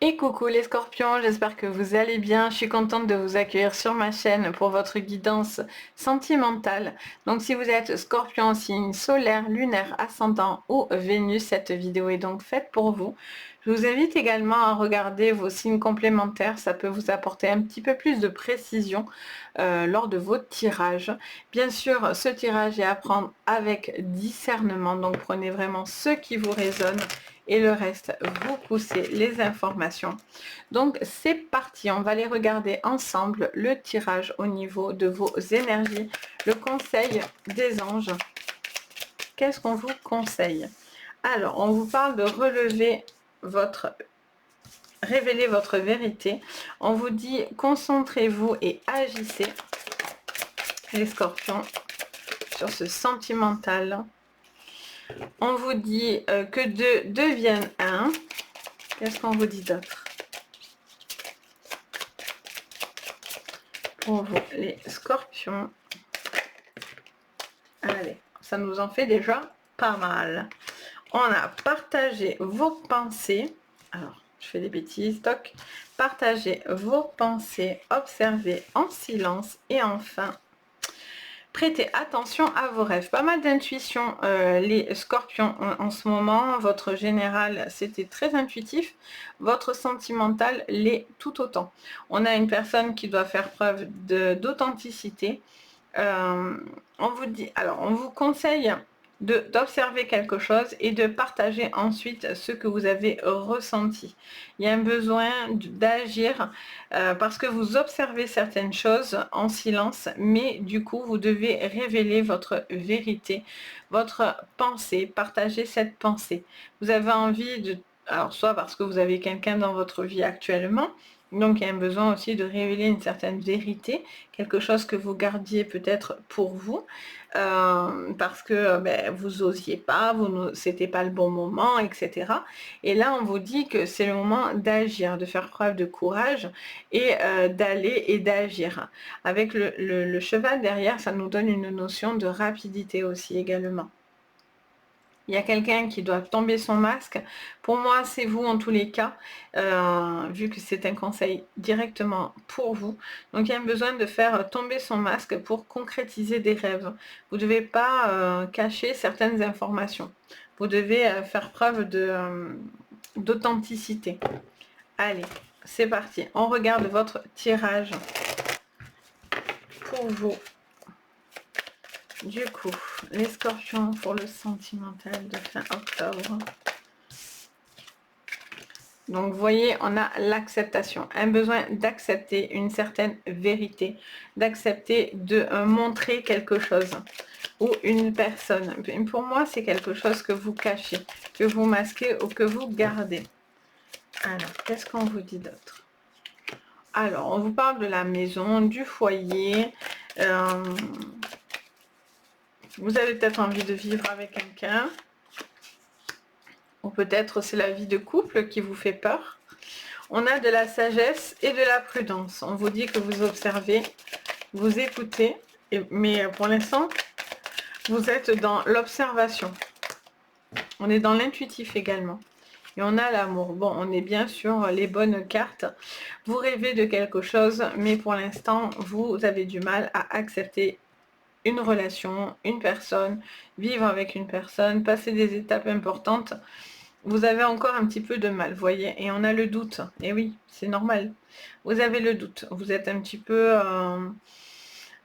Et coucou les scorpions, j'espère que vous allez bien. Je suis contente de vous accueillir sur ma chaîne pour votre guidance sentimentale. Donc si vous êtes scorpion, signe solaire, lunaire, ascendant ou Vénus, cette vidéo est donc faite pour vous. Je vous invite également à regarder vos signes complémentaires, ça peut vous apporter un petit peu plus de précision lors de vos tirages. Bien sûr, ce tirage est à prendre avec discernement, donc prenez vraiment ce qui vous résonne et le reste, vous poussez les informations. Donc c'est parti, on va aller regarder ensemble le tirage au niveau de vos énergies, le conseil des anges. Qu'est-ce qu'on vous conseille? Alors, on vous parle de révéler votre vérité. On vous dit concentrez-vous et agissez, les scorpions, sur ce sentimental. On vous dit que 2 deviennent 1. Qu'est-ce qu'on vous dit d'autre pour vous, les scorpions? Allez, ça nous en fait déjà pas mal. On a partagé vos pensées. Alors, je fais des bêtises, toc. Partagez vos pensées, observez en silence et enfin, prêtez attention à vos rêves. Pas mal d'intuition, les scorpions en ce moment. Votre général, c'était très intuitif. Votre sentimental l'est tout autant. On a une personne qui doit faire preuve d'authenticité. On vous dit, alors on vous conseille d'observer quelque chose et de partager ensuite ce que vous avez ressenti. Il y a un besoin d'agir parce que vous observez certaines choses en silence, mais du coup vous devez révéler votre vérité, votre pensée, partager cette pensée. Vous avez envie de, alors soit parce que vous avez quelqu'un dans votre vie actuellement, donc il y a un besoin aussi de révéler une certaine vérité, quelque chose que vous gardiez peut-être pour vous, parce que vous osiez pas, c'était pas le bon moment, etc. Et là on vous dit que c'est le moment d'agir, de faire preuve de courage et d'aller et d'agir. Avec le cheval derrière, ça nous donne une notion de rapidité aussi également. Il y a quelqu'un qui doit tomber son masque. Pour moi, c'est vous en tous les cas, vu que c'est un conseil directement pour vous. Donc, il y a un besoin de faire tomber son masque pour concrétiser des rêves. Vous ne devez pas cacher certaines informations. Vous devez faire preuve d'authenticité. Allez, c'est parti. On regarde votre tirage pour vous. Du coup, les scorpions pour le sentimental de fin octobre. Donc, vous voyez, on a l'acceptation, un besoin d'accepter une certaine vérité, d'accepter de montrer quelque chose ou une personne. Pour moi, c'est quelque chose que vous cachez, que vous masquez ou que vous gardez. Alors, qu'est-ce qu'on vous dit d'autre? Alors, on vous parle de la maison, du foyer. Vous avez peut-être envie de vivre avec quelqu'un. Ou peut-être c'est la vie de couple qui vous fait peur. On a de la sagesse et de la prudence. On vous dit que vous observez, vous écoutez, mais pour l'instant, vous êtes dans l'observation. On est dans l'intuitif également. Et on a l'amour. Bon, on est bien sur les bonnes cartes. Vous rêvez de quelque chose, mais pour l'instant, vous avez du mal à accepter une relation, une personne, vivre avec une personne, passer des étapes importantes. Vous avez encore un petit peu de mal, vous voyez, et on a le doute. Et oui, c'est normal. Vous avez le doute. Vous êtes un petit peu...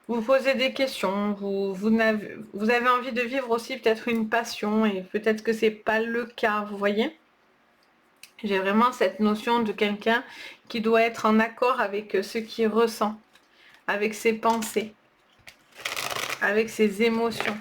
vous posez des questions. Vous avez envie de vivre aussi peut-être une passion et peut-être que c'est pas le cas, vous voyez. J'ai vraiment cette notion de quelqu'un qui doit être en accord avec ce qu'il ressent, avec ses pensées, avec ses émotions,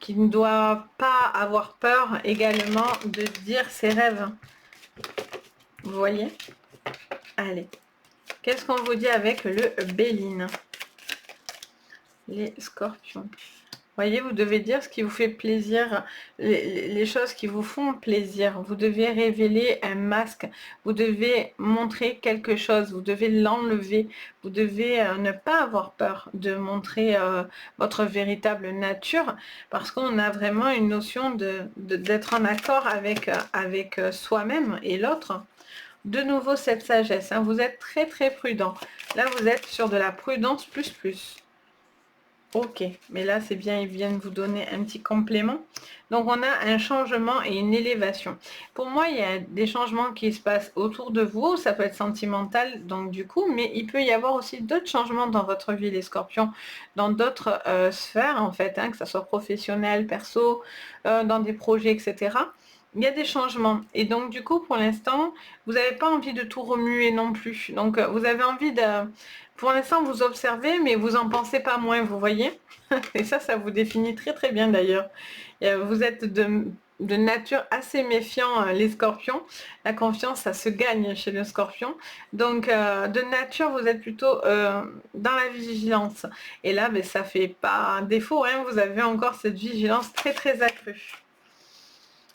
qui ne doit pas avoir peur également de dire ses rêves. Vous voyez? Allez. Qu'est-ce qu'on vous dit avec le Béline? Les scorpions. Voyez, vous devez dire ce qui vous fait plaisir, les choses qui vous font plaisir. Vous devez révéler un masque, vous devez montrer quelque chose, vous devez l'enlever. Vous devez ne pas avoir peur de montrer votre véritable nature, parce qu'on a vraiment une notion d'être en accord avec soi-même et l'autre. De nouveau, cette sagesse, hein, vous êtes très très prudent. Là, vous êtes sur de la prudence plus plus. Ok, mais là c'est bien, ils viennent vous donner un petit complément. Donc on a un changement et une élévation. Pour moi, il y a des changements qui se passent autour de vous, ça peut être sentimental, donc du coup, mais il peut y avoir aussi d'autres changements dans votre vie, les scorpions, dans d'autres sphères en fait, hein, que ce soit professionnel, perso, dans des projets, etc. Il y a des changements. Et donc du coup, pour l'instant, vous n'avez pas envie de tout remuer non plus. Donc vous avez envie de... Pour l'instant, vous observez, mais vous en pensez pas moins, vous voyez. Et ça vous définit très très bien d'ailleurs. Vous êtes de nature assez méfiant, les scorpions. La confiance, ça se gagne chez le scorpion. Donc, de nature, vous êtes plutôt dans la vigilance. Et là, ben, ça fait pas défaut, hein, vous avez encore cette vigilance très très accrue.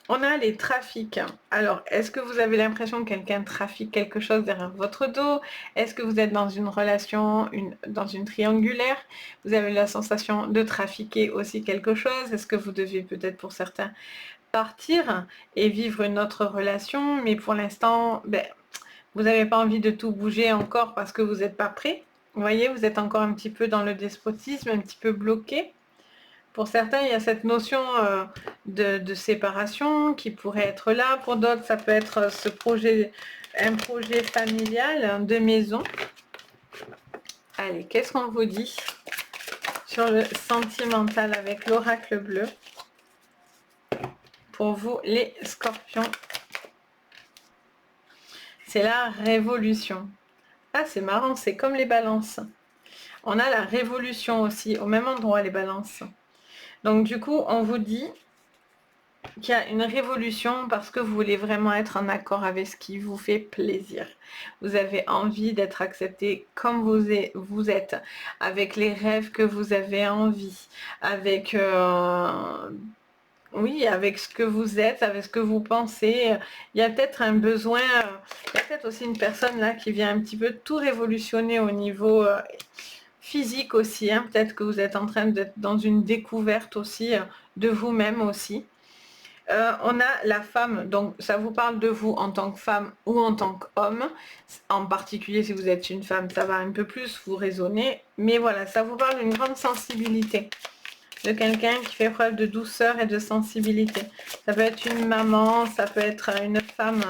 On a les trafics. Alors, est-ce que vous avez l'impression que quelqu'un trafique quelque chose derrière votre dos? Est-ce que vous êtes dans une relation, dans une triangulaire? Vous avez la sensation de trafiquer aussi quelque chose? Est-ce que vous devez peut-être pour certains partir et vivre une autre relation? Mais pour l'instant, ben, vous n'avez pas envie de tout bouger encore parce que vous n'êtes pas prêt. Vous voyez, vous êtes encore un petit peu dans le despotisme, un petit peu bloqué. Pour certains, il y a cette notion de séparation qui pourrait être là. Pour d'autres, ça peut être un projet familial, hein, de maison. Allez, qu'est-ce qu'on vous dit sur le sentimental avec l'oracle bleu pour vous, les scorpions? C'est la révolution. Ah, c'est marrant, c'est comme les balances. On a la révolution aussi, au même endroit, les balances. Donc du coup, on vous dit qu'il y a une révolution parce que vous voulez vraiment être en accord avec ce qui vous fait plaisir. Vous avez envie d'être accepté comme vous êtes, avec les rêves que vous avez envie, avec... oui, avec ce que vous êtes, avec ce que vous pensez. Il y a peut-être un besoin, il y a peut-être aussi une personne là qui vient un petit peu tout révolutionner au niveau physique aussi, hein. Peut-être que vous êtes en train d'être dans une découverte aussi de vous-même aussi. On a la femme, donc ça vous parle de vous en tant que femme ou en tant qu'homme. En particulier si vous êtes une femme, ça va un peu plus vous raisonner. Mais voilà, ça vous parle d'une grande sensibilité. De quelqu'un qui fait preuve de douceur et de sensibilité. Ça peut être une maman, ça peut être une femme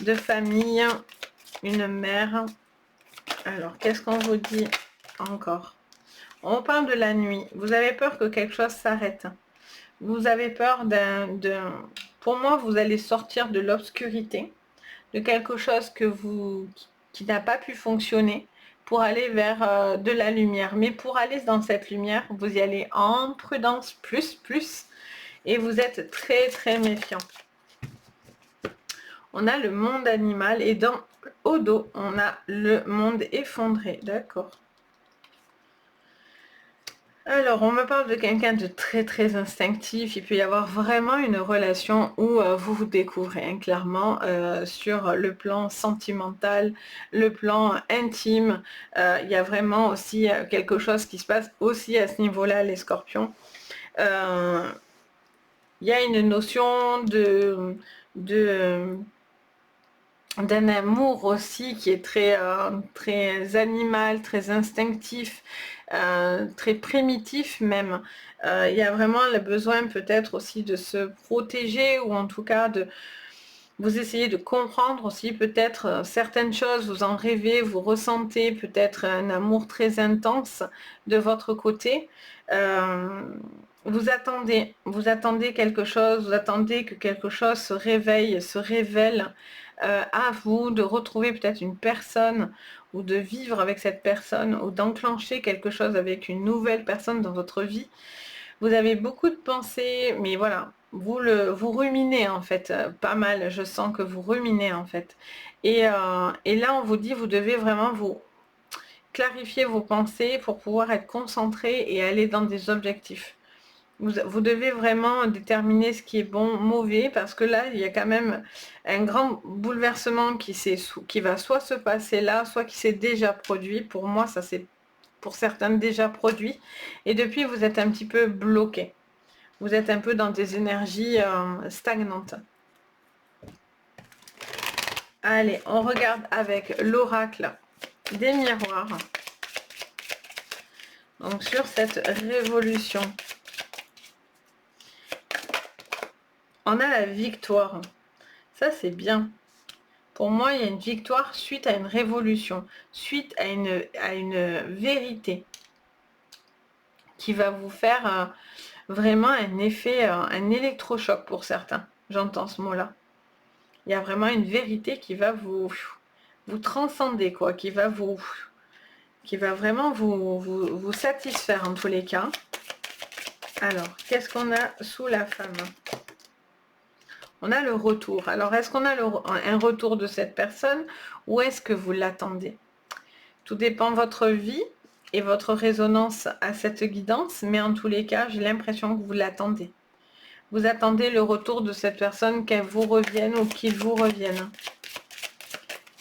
de famille, une mère. Alors, qu'est-ce qu'on vous dit encore? On parle de la nuit. Vous avez peur que quelque chose s'arrête. Vous avez peur Pour moi, vous allez sortir de l'obscurité, de quelque chose qui n'a pas pu fonctionner, pour aller vers de la lumière. Mais pour aller dans cette lumière, vous y allez en prudence plus, et vous êtes très, très méfiant. On a le monde animal et au dos, on a le monde effondré. D'accord. Alors, on me parle de quelqu'un de très très instinctif. Il peut y avoir vraiment une relation où vous vous découvrez, hein, clairement, sur le plan sentimental, le plan intime. Il y a vraiment aussi quelque chose qui se passe aussi à ce niveau-là, les scorpions. Il y a une notion de d'un amour aussi qui est très, très animal, très instinctif, très primitif même. Il y a vraiment le besoin peut-être aussi de se protéger, ou en tout cas de vous essayer de comprendre aussi peut-être certaines choses, vous en rêvez, vous ressentez peut-être un amour très intense de votre côté. Euh, vous attendez quelque chose, vous attendez que quelque chose se réveille, se révèle à vous, de retrouver peut-être une personne, ou de vivre avec cette personne, ou d'enclencher quelque chose avec une nouvelle personne dans votre vie. Vous avez beaucoup de pensées, mais voilà, vous ruminez en fait, pas mal. Je sens que vous ruminez en fait. Et là, on vous dit, vous devez vraiment vous clarifier vos pensées pour pouvoir être concentré et aller dans des objectifs. Vous devez vraiment déterminer ce qui est bon, mauvais, parce que là, il y a quand même un grand bouleversement qui va soit se passer là, soit qui s'est déjà produit. Pour moi, ça s'est pour certains déjà produit. Et depuis, vous êtes un petit peu bloqué. Vous êtes un peu dans des énergies stagnantes. Allez, on regarde avec l'oracle des miroirs. Donc sur cette révolution, on a la victoire. Ça, c'est bien. Pour moi, il y a une victoire suite à une révolution, suite à une vérité qui va vous faire vraiment un effet, un électrochoc pour certains. J'entends ce mot-là. Il y a vraiment une vérité qui va vous transcender, quoi, qui va vraiment vous satisfaire en tous les cas. Alors, qu'est-ce qu'on a sous la femme? On a le retour. Alors, est-ce qu'on a un retour de cette personne ou est-ce que vous l'attendez? Tout dépend de votre vie et votre résonance à cette guidance, mais en tous les cas, j'ai l'impression que vous l'attendez. Vous attendez le retour de cette personne, qu'elle vous revienne ou qu'il vous revienne.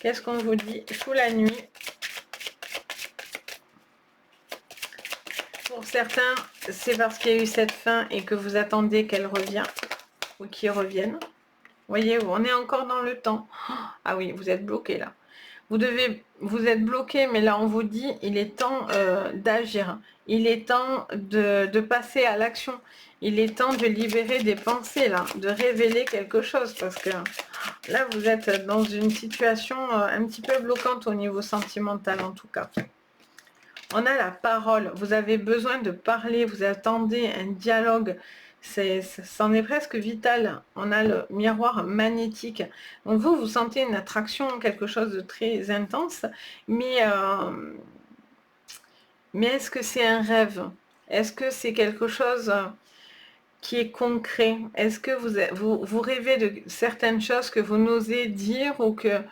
Qu'est-ce qu'on vous dit sous la nuit? Pour certains, c'est parce qu'il y a eu cette fin et que vous attendez qu'elle revienne ou qu'il revienne. Voyez, on est encore dans le temps. Ah oui, vous êtes bloqué là. Vous êtes bloqué, mais là on vous dit, il est temps d'agir. Il est temps de passer à l'action. Il est temps de libérer des pensées là, de révéler quelque chose parce que là vous êtes dans une situation un petit peu bloquante au niveau sentimental en tout cas. On a la parole, vous avez besoin de parler, vous attendez un dialogue, c'en est presque vital. On a le miroir magnétique. Donc vous sentez une attraction, quelque chose de très intense, mais est-ce que c'est un rêve? Est-ce que c'est quelque chose qui est concret? Est-ce que vous rêvez de certaines choses que vous n'osez dire ou que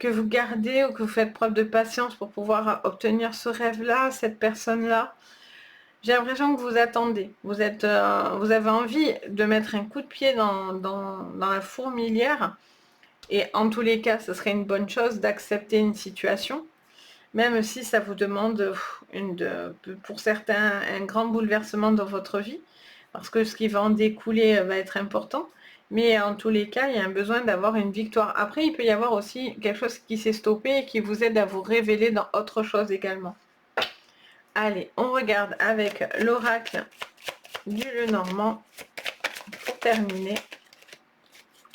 vous gardez ou que vous faites preuve de patience pour pouvoir obtenir ce rêve-là, cette personne-là? J'ai l'impression que vous attendez. Vous avez envie de mettre un coup de pied dans la fourmilière. Et en tous les cas, ce serait une bonne chose d'accepter une situation, même si ça vous demande, pour certains, un grand bouleversement dans votre vie, parce que ce qui va en découler va être important. Mais en tous les cas, il y a un besoin d'avoir une victoire. Après, il peut y avoir aussi quelque chose qui s'est stoppé et qui vous aide à vous révéler dans autre chose également. Allez, on regarde avec l'oracle du Lenormand pour terminer.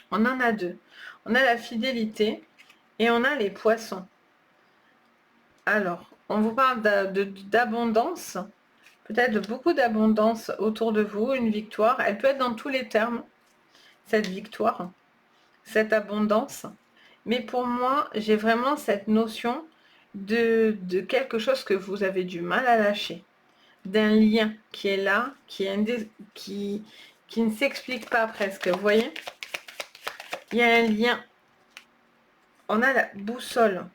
On en a deux. On a la fidélité et on a les poissons. Alors, on vous parle d'abondance, peut-être de beaucoup d'abondance autour de vous, une victoire. Elle peut être dans tous les termes, cette victoire, cette abondance. Mais pour moi, j'ai vraiment cette notion de quelque chose que vous avez du mal à lâcher. D'un lien qui est là, qui ne s'explique pas presque, vous voyez? Il y a un lien. On a la boussole.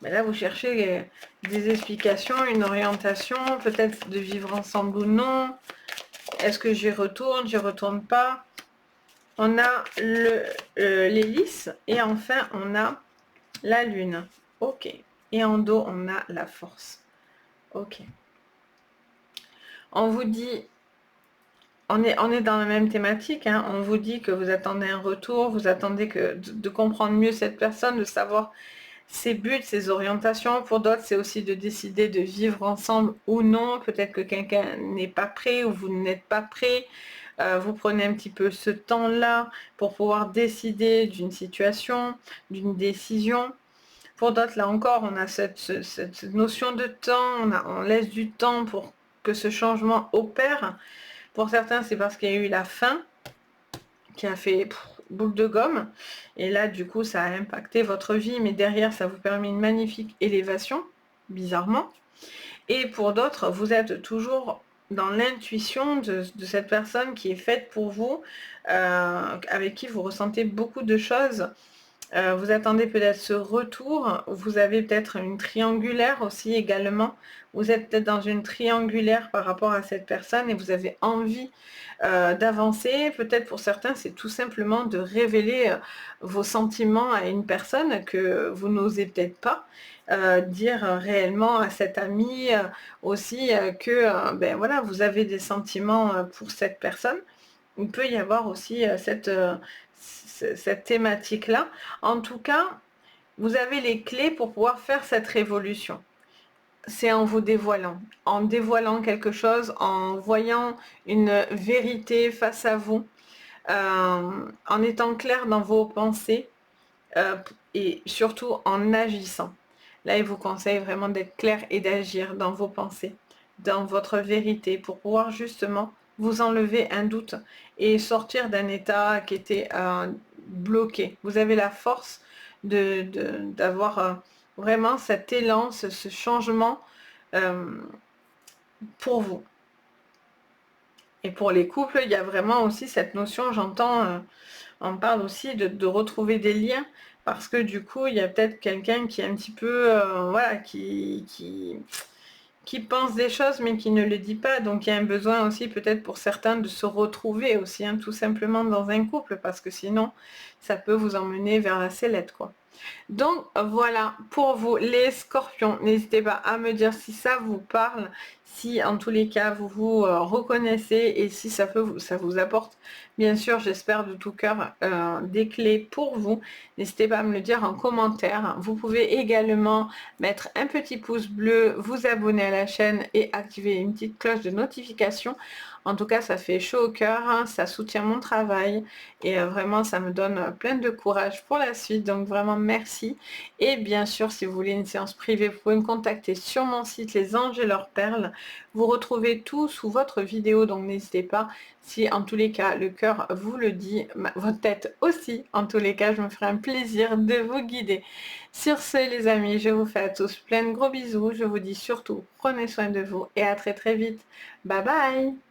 Mais là, vous cherchez des explications, une orientation, peut-être de vivre ensemble ou non. Est-ce que j'y retourne pas? On a l'hélice et enfin, on a la lune. Ok. Et en dos, on a la force. Ok. On vous dit, on est dans la même thématique, hein. On vous dit que vous attendez un retour, vous attendez de comprendre mieux cette personne, de savoir ses buts, ses orientations. Pour d'autres, c'est aussi de décider de vivre ensemble ou non. Peut-être que quelqu'un n'est pas prêt ou vous n'êtes pas prêt. Vous prenez un petit peu ce temps-là pour pouvoir décider d'une situation, d'une décision. Pour d'autres, là encore, on a cette notion de temps, on laisse du temps pour que ce changement opère. Pour certains, c'est parce qu'il y a eu la faim qui a fait boule de gomme. Et là, du coup, ça a impacté votre vie, mais derrière, ça vous permet une magnifique élévation, bizarrement. Et pour d'autres, vous êtes toujours dans l'intuition de cette personne qui est faite pour vous, avec qui vous ressentez beaucoup de choses. Vous attendez peut-être ce retour. Vous avez peut-être une triangulaire aussi également. Vous êtes peut-être dans une triangulaire par rapport à cette personne et vous avez envie d'avancer. Peut-être pour certains, c'est tout simplement de révéler vos sentiments à une personne que vous n'osez peut-être pas. Dire réellement à cet ami aussi que ben voilà, vous avez des sentiments pour cette personne. Il peut y avoir aussi cette thématique-là. En tout cas, vous avez les clés pour pouvoir faire cette révolution. C'est en vous dévoilant, en dévoilant quelque chose, en voyant une vérité face à vous, en étant clair dans vos pensées euh, et surtout en agissant. Là, il vous conseille vraiment d'être clair et d'agir dans vos pensées, dans votre vérité, pour pouvoir justement vous enlever un doute et sortir d'un état qui était bloqué. Vous avez la force d'avoir vraiment cet élan, ce changement euh, pour vous. Et pour les couples, il y a vraiment aussi cette notion, j'entends, on parle aussi de retrouver des liens, parce que du coup, il y a peut-être quelqu'un qui est un petit peu, voilà, qui pense des choses mais qui ne le dit pas. Donc il y a un besoin aussi peut-être pour certains de se retrouver aussi, hein, tout simplement dans un couple, parce que sinon, ça peut vous emmener vers la sellette, quoi. Donc voilà pour vous les scorpions, n'hésitez pas à me dire si ça vous parle, si en tous les cas vous vous reconnaissez et si ça vous apporte bien sûr, j'espère de tout cœur, des clés pour vous. N'hésitez pas à me le dire en commentaire. Vous pouvez également mettre un petit pouce bleu, vous abonner à la chaîne et activer une petite cloche de notification. En tout cas, ça fait chaud au cœur, hein, ça soutient mon travail et vraiment, ça me donne plein de courage pour la suite. Donc vraiment, merci. Et bien sûr, si vous voulez une séance privée, vous pouvez me contacter sur mon site Les Anges et leurs perles. Vous retrouvez tout sous votre vidéo, donc n'hésitez pas. Si en tous les cas, le cœur vous le dit, votre tête aussi, en tous les cas, je me ferai un plaisir de vous guider. Sur ce, les amis, je vous fais à tous plein de gros bisous. Je vous dis surtout, prenez soin de vous et à très très vite. Bye bye!